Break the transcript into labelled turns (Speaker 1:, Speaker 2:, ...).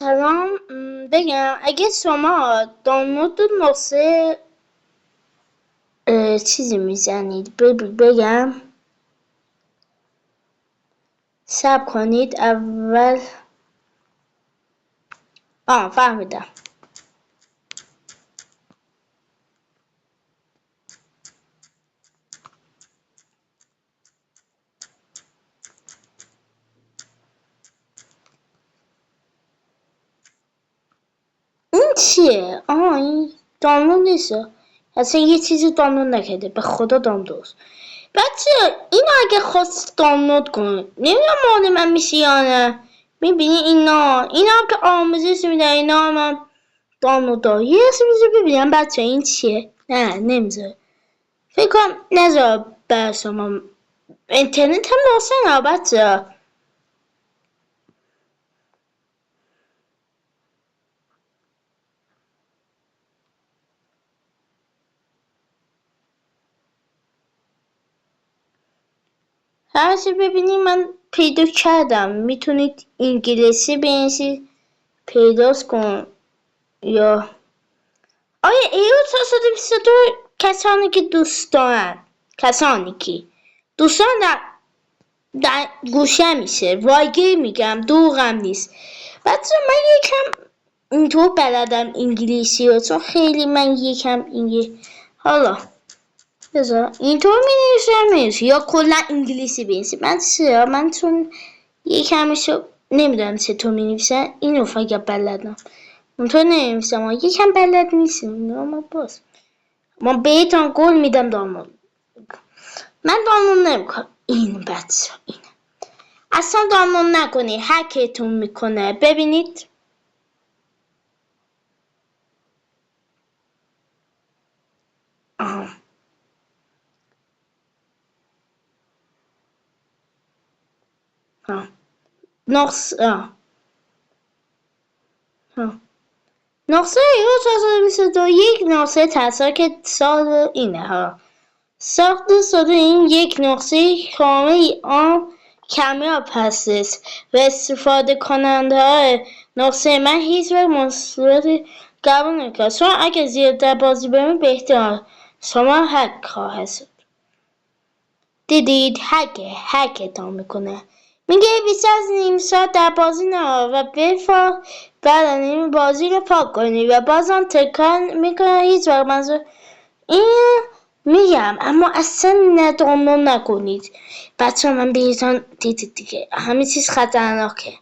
Speaker 1: سلام. بگم اگه شما دانلود نسخه چیزی میزنید بگم صبر کنید اول. فهمیدم. این چیه؟ این دانلود نیست. اصلا یه چیزی دانلود نکرده، به خدا دانلود. بچه این اگه خواست دانلود کنه نمیدونم مال من میشه یا نه. میبینی اینا که آموزش میده، اینا هم دانلود ها. یه اسم ببینم بچه این چیه؟ نه نمیذاره. فکر کنم نذار بر شما اینترنت هم روشنه بچه. هرچی ببینی من پیدا کردم. میتونید انگلیسی بنویسید پیداست کن. یا آیا ایو 422 کسانی که دوست دارن، کسانی که دوستان در گوشه میشه وایگیر میگم، دوغم نیست بچه. من یکم اینطور بلدم انگلیسی رو، چون خیلی من یکم حالا بذار اینطور می یا کلا انگلیسی بنویسی. من چون یکمشو نمیدونم چطور می نویسن، اینو فقط بلدم. اونطور نمی‌نویسم، یکم بلد نیستم. اما باز من بهتون قول میدم دانلود. من دانلود نمیکنم. این بچه این اصلا دانلود نکنی، هکتون میکنه. ببینید نسخه ایرو 422 یک نسخه ترسا که سال اینه ها. ساخت شده این یک نسخه کامل آن کمیاب هستش و استفاده کننده های نسخه من هیچ وقت مصورت قبول نمیکنه. شما اگه زیاد در بازی برمید بهتر شما هک خواهد شد. دیدید هکتان میکنه. میگه بیشتر از نیم ساعت در بازی نه و بفا بعد نیم بازی رو پاک کنی و بازم تکرار میکنه. هیچ وقت منظور این میگم، اما اصلا ندانلود نکنید بچه. من بهتون دیدید دیگه همه چیز خطرناکه.